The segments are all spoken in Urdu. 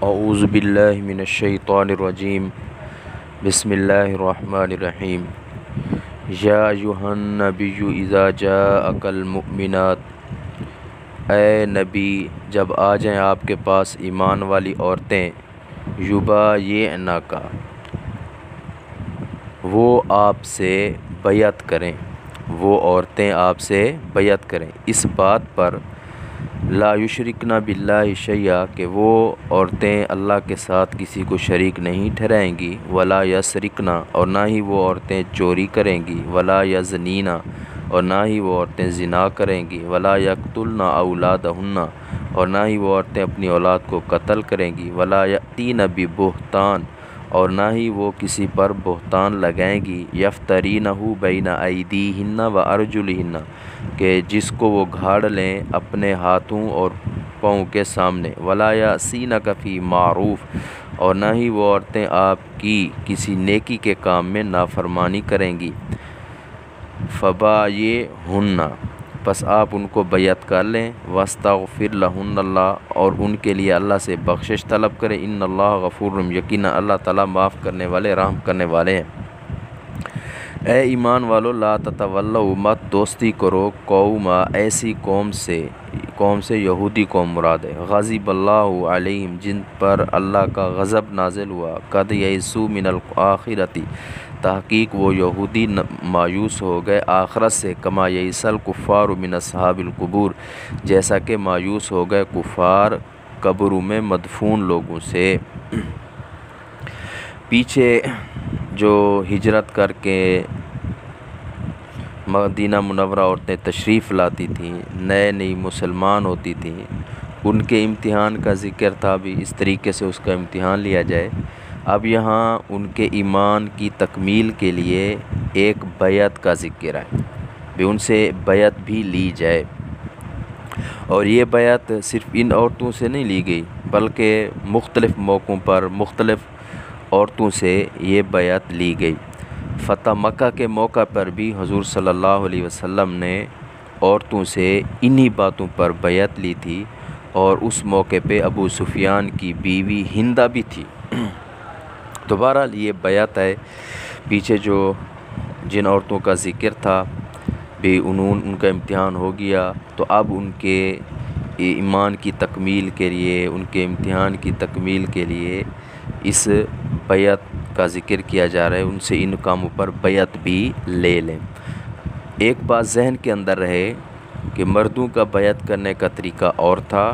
اعوذ باللہ من الشیطان الرجیم بسم اللہ الرحمن الرحیم یا ایھا النبی اذا جاءک المؤمنات، اے نبی جب آ جائیں آپ کے پاس ایمان والی عورتیں، یبایعنک وہ آپ سے بیعت کریں، وہ عورتیں آپ سے بیعت کریں اس بات پر لا یشرکن باللہ شیئا کہ وہ عورتیں اللہ کے ساتھ کسی کو شریک نہیں ٹھہرائیں گی، ولا یسرقن اور نہ ہی وہ عورتیں چوری کریں گی، ولا یزنین اور نہ ہی وہ عورتیں زنا کریں گی، ولا یقتلن اولادہن اور نہ ہی وہ عورتیں اپنی اولاد کو قتل کریں گی، ولا یأتین ببہتان اور نہ ہی وہ کسی پر بہتان لگائیں گی، یفترینہ بین ایدیہن وارجلہن کہ جس کو وہ گھاڑ لیں اپنے ہاتھوں اور پاؤں کے سامنے، ولا یعصینک فی معروف اور نہ ہی وہ عورتیں آپ کی کسی نیکی کے کام میں نافرمانی کریں گی، فبایعہن پس آپ ان کو بیعت کر لیں، واستغفر لہن اللہ اور ان کے لیے اللہ سے بخشش طلب کریں، ان اللہ غفور رحیم یقینا اللہ تعالیٰ معاف کرنے والے رحم کرنے والے ہیں۔ اے ایمان والو لا تتولوا مت دوستی کرو قوما ایسی قوم سے یہودی قوم مراد ہے، غضب اللہ علیہم جن پر اللہ کا غضب نازل ہوا، قد یئسوا من الآخرۃ تحقیق وہ یہودی مایوس ہو گئے آخرت سے، کما یئس الکفار من اصحاب القبور جیسا کہ مایوس ہو گئے کفار قبروں میں مدفون لوگوں سے۔ پیچھے جو ہجرت کر کے مدینہ منورہ عورتیں تشریف لاتی تھیں، نئی مسلمان ہوتی تھیں، ان کے امتحان کا ذکر تھا، بھی اس طریقے سے اس کا امتحان لیا جائے۔ اب یہاں ان کے ایمان کی تکمیل کے لیے ایک بیعت کا ذکر ہے، بھی ان سے بیعت بھی لی جائے، اور یہ بیعت صرف ان عورتوں سے نہیں لی گئی بلکہ مختلف موقعوں پر مختلف عورتوں سے یہ بیعت لی گئی۔ فتح مکہ کے موقع پر بھی حضور صلی اللہ علیہ وسلم نے عورتوں سے انہی باتوں پر بیعت لی تھی، اور اس موقع پہ ابو سفیان کی بیوی ہندہ بھی تھی۔ تو بہرحال یہ بیعت ہے۔ پیچھے جو جن عورتوں کا ذکر تھا بھی ان کا امتحان ہو گیا، تو اب ان کے ایمان کی تکمیل کے لیے، ان کے امتحان کی تکمیل کے لیے اس بیعت کا ذکر کیا جا رہا ہے، ان سے ان کاموں پر بیعت بھی لے لیں۔ ایک بات ذہن کے اندر رہے کہ مردوں کا بیعت کرنے کا طریقہ اور تھا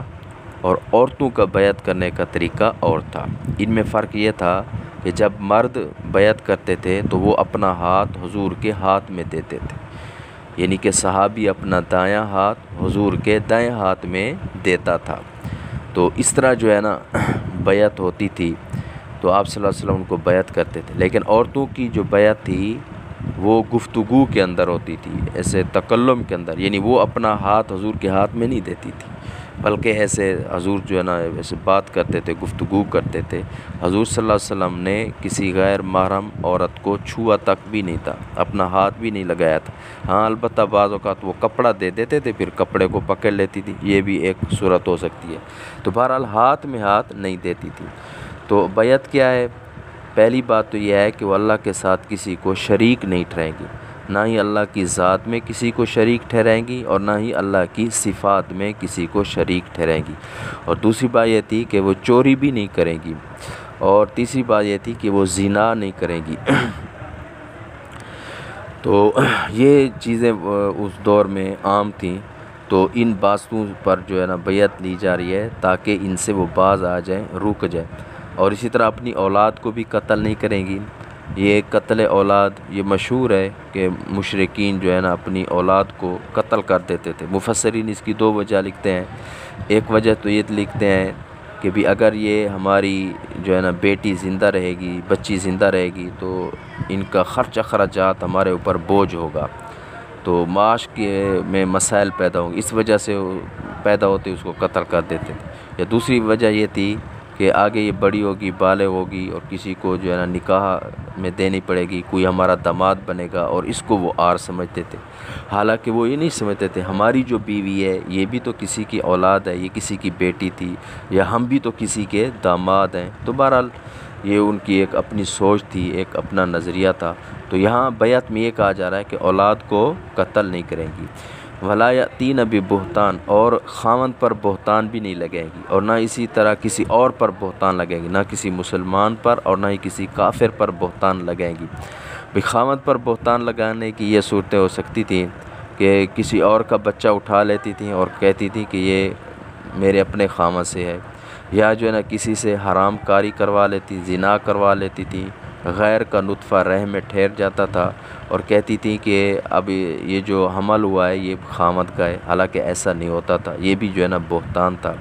اور عورتوں کا بیعت کرنے کا طریقہ اور تھا۔ ان میں فرق یہ تھا کہ جب مرد بیعت کرتے تھے تو وہ اپنا ہاتھ حضور کے ہاتھ میں دیتے تھے، یعنی کہ صحابی اپنا دایاں ہاتھ حضور کے دائیں ہاتھ میں دیتا تھا، تو اس طرح جو ہے نا بیعت ہوتی تھی، تو آپ صلی اللہ علیہ وسلم ان کو بیعت کرتے تھے۔ لیکن عورتوں کی جو بیعت تھی وہ گفتگو کے اندر ہوتی تھی، ایسے تکلم کے اندر، یعنی وہ اپنا ہاتھ حضور کے ہاتھ میں نہیں دیتی تھی بلکہ ایسے حضور جو ہے نا ایسے بات کرتے تھے، گفتگو کرتے تھے۔ حضور صلی اللہ علیہ وسلم نے کسی غیر محرم عورت کو چھوا تک بھی نہیں تھا، اپنا ہاتھ بھی نہیں لگایا تھا۔ ہاں البتہ بعض اوقات وہ کپڑا دے دیتے تھے، پھر کپڑے کو پکڑ لیتی تھی، یہ بھی ایک صورت ہو سکتی ہے۔ تو بہرحال ہاتھ میں ہاتھ نہیں دیتی تھی۔ تو بیعت کیا ہے؟ پہلی بات تو یہ ہے کہ وہ اللہ کے ساتھ کسی کو شریک نہیں ٹھہرائیں گی، نہ ہی اللہ کی ذات میں کسی کو شریک ٹھہرائیں گی اور نہ ہی اللہ کی صفات میں کسی کو شریک ٹھہرائیں گی، اور دوسری بات یہ تھی کہ وہ چوری بھی نہیں کریں گی، اور تیسری بات یہ تھی کہ وہ زنا نہیں کریں گی۔ تو یہ چیزیں اس دور میں عام تھیں، تو ان باتوں پر جو ہے نا بیعت لی جا رہی ہے تاکہ ان سے وہ باز آ جائیں، رک جائیں، اور اسی طرح اپنی اولاد کو بھی قتل نہیں کریں گی۔ یہ قتل اولاد یہ مشہور ہے کہ مشرکین جو ہے نا اپنی اولاد کو قتل کر دیتے تھے۔ مفسرین اس کی دو وجہ لکھتے ہیں۔ ایک وجہ تو یہ لکھتے ہیں کہ بھی اگر یہ ہماری جو ہے نا بیٹی زندہ رہے گی، بچی زندہ رہے گی، تو ان کا خرچ اخراجات ہمارے اوپر بوجھ ہوگا، تو معاش میں مسائل پیدا ہوں گے، اس وجہ سے پیدا ہوتے اس کو قتل کر دیتے تھے۔ یا دوسری وجہ یہ تھی کہ آگے یہ بڑی ہوگی، بالغ ہوگی اور کسی کو جو ہے نا نکاح میں دینی پڑے گی، کوئی ہمارا داماد بنے گا، اور اس کو وہ آر سمجھتے تھے۔ حالانکہ وہ یہ نہیں سمجھتے تھے ہماری جو بیوی ہے یہ بھی تو کسی کی اولاد ہے، یہ کسی کی بیٹی تھی، یا ہم بھی تو کسی کے داماد ہیں۔ تو بہرحال یہ ان کی ایک اپنی سوچ تھی، ایک اپنا نظریہ تھا۔ تو یہاں بیعت میں یہ کہا جا رہا ہے کہ اولاد کو قتل نہیں کریں گی، ولا یاتین ببہتان، اور خاوند پر بہتان بھی نہیں لگے گی، اور نہ اسی طرح کسی اور پر بہتان لگے گی، نہ کسی مسلمان پر اور نہ ہی کسی کافر پر بہتان لگیں گی۔ بھی خاوند پر بہتان لگانے کی یہ صورتیں ہو سکتی تھیں کہ کسی اور کا بچہ اٹھا لیتی تھیں اور کہتی تھی کہ یہ میرے اپنے خاوند سے ہے، یا جو ہے نا کسی سے حرام کاری کروا لیتی، زنا کروا لیتی تھی، غیر کا نطفہ رحم میں ٹھہر جاتا تھا اور کہتی تھی کہ اب یہ جو حمل ہوا ہے یہ خاوند کا ہے، حالانکہ ایسا نہیں ہوتا تھا، یہ بھی جو ہے نا بہتان تھا۔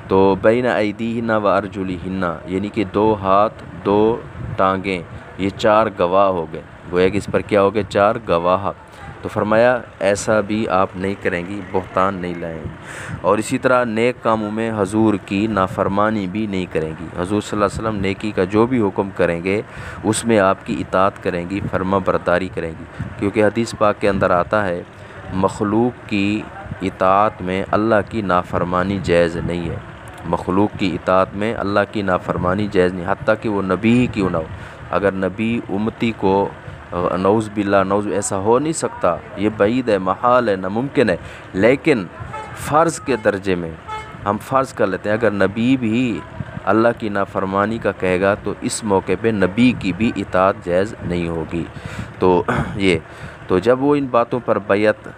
تو بین ایدیہن و ارجلہن، یعنی کہ 2 ہاتھ 2 ٹانگیں، یہ 4 گواہ ہو گئے، گویا کہ اس پر کیا ہو گئے؟ 4 گواہ۔ تو فرمایا ایسا بھی آپ نہیں کریں گی، بہتان نہیں لائیں گی، اور اسی طرح نیک کاموں میں حضور کی نافرمانی بھی نہیں کریں گی۔ حضور صلی اللہ علیہ وسلم نیکی کا جو بھی حکم کریں گے اس میں آپ کی اطاعت کریں گی، فرما برداری کریں گی، کیونکہ حدیث پاک کے اندر آتا ہے مخلوق کی اطاعت میں اللہ کی نافرمانی جائز نہیں ہے، مخلوق کی اطاعت میں اللہ کی نافرمانی جائز نہیں، حتیٰ کہ وہ نبی ہی کیوں نہ ہو۔ اگر نبی امتی کو نعوذ باللہ، نعوذ، ایسا ہو نہیں سکتا، یہ بعید ہے، محال ہے، ناممکن ہے، لیکن فرض کے درجے میں ہم فرض کر لیتے ہیں اگر نبی بھی اللہ کی نافرمانی کا کہے گا تو اس موقع پہ نبی کی بھی اطاعت جائز نہیں ہوگی۔ تو جب وہ ان باتوں پر بیعت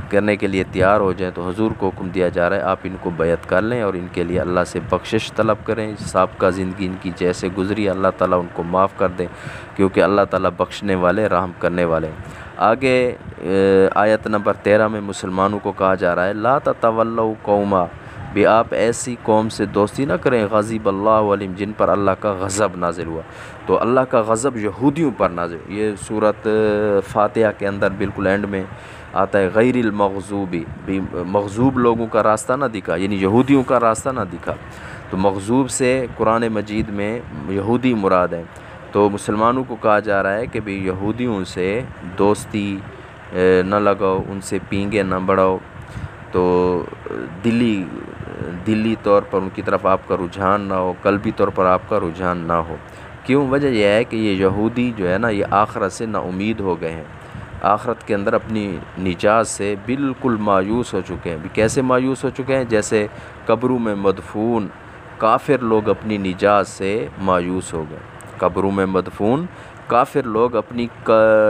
کرنے کے لیے تیار ہو جائیں تو حضور کو حکم دیا جا رہا ہے آپ ان کو بیعت کر لیں اور ان کے لیے اللہ سے بخشش طلب کریں، سابقہ زندگی ان کی جیسے گزری اللہ تعالیٰ ان کو معاف کر دیں، کیونکہ اللہ تعالیٰ بخشنے والے، رحم کرنے والے ہیں۔ آگے آیت نمبر 13 میں مسلمانوں کو کہا جا رہا ہے لا تتولوا قوما، بھی آپ ایسی قوم سے دوستی نہ کریں غضب اللہ علیہم، جن پر اللہ کا غضب نازل ہوا۔ تو اللہ کا غضب یہودیوں پر نازل، یہ سورۃ فاتحہ کے اندر بالکل اینڈ میں آتا ہے غیر المغضوبی، بھی مغضوب لوگوں کا راستہ نہ دکھا، یعنی یہودیوں کا راستہ نہ دکھا۔ تو مغضوب سے قرآن مجید میں یہودی مراد ہیں۔ تو مسلمانوں کو کہا جا رہا ہے کہ بھی یہودیوں سے دوستی نہ لگاؤ، ان سے پینگے نہ بڑھاؤ، تو دلی طور پر ان کی طرف آپ کا رجحان نہ ہو، قلبی طور پر آپ کا رجحان نہ ہو۔ کیوں؟ وجہ یہ ہے کہ یہ یہودی جو ہے نا یہ آخرت سے نا امید ہو گئے ہیں، آخرت کے اندر اپنی نجات سے بالکل مایوس ہو چکے ہیں۔ بھی کیسے مایوس ہو چکے ہیں؟ جیسے قبروں میں مدفون کافر لوگ اپنی نجات سے مایوس ہو گئے، قبروں میں مدفون کافر لوگ اپنی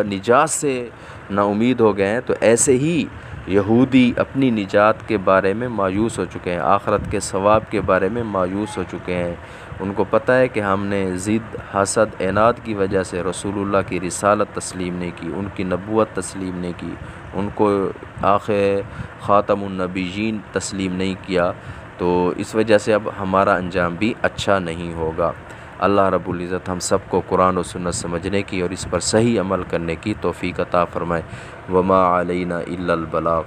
نجات سے نا امید ہو گئے ہیں، تو ایسے ہی یہودی اپنی نجات کے بارے میں مایوس ہو چکے ہیں، آخرت کے ثواب کے بارے میں مایوس ہو چکے ہیں۔ ان کو پتہ ہے کہ ہم نے ضد، حسد، عناد کی وجہ سے رسول اللہ کی رسالت تسلیم نہیں کی، ان کی نبوت تسلیم نہیں کی، ان کو آخر خاتم النبیین تسلیم نہیں کیا، تو اس وجہ سے اب ہمارا انجام بھی اچھا نہیں ہوگا۔ اللہ رب العزت ہم سب کو قرآن و سنت سمجھنے کی اور اس پر صحیح عمل کرنے کی توفیق عطا فرمائے۔ وما علینا الا البلاغ۔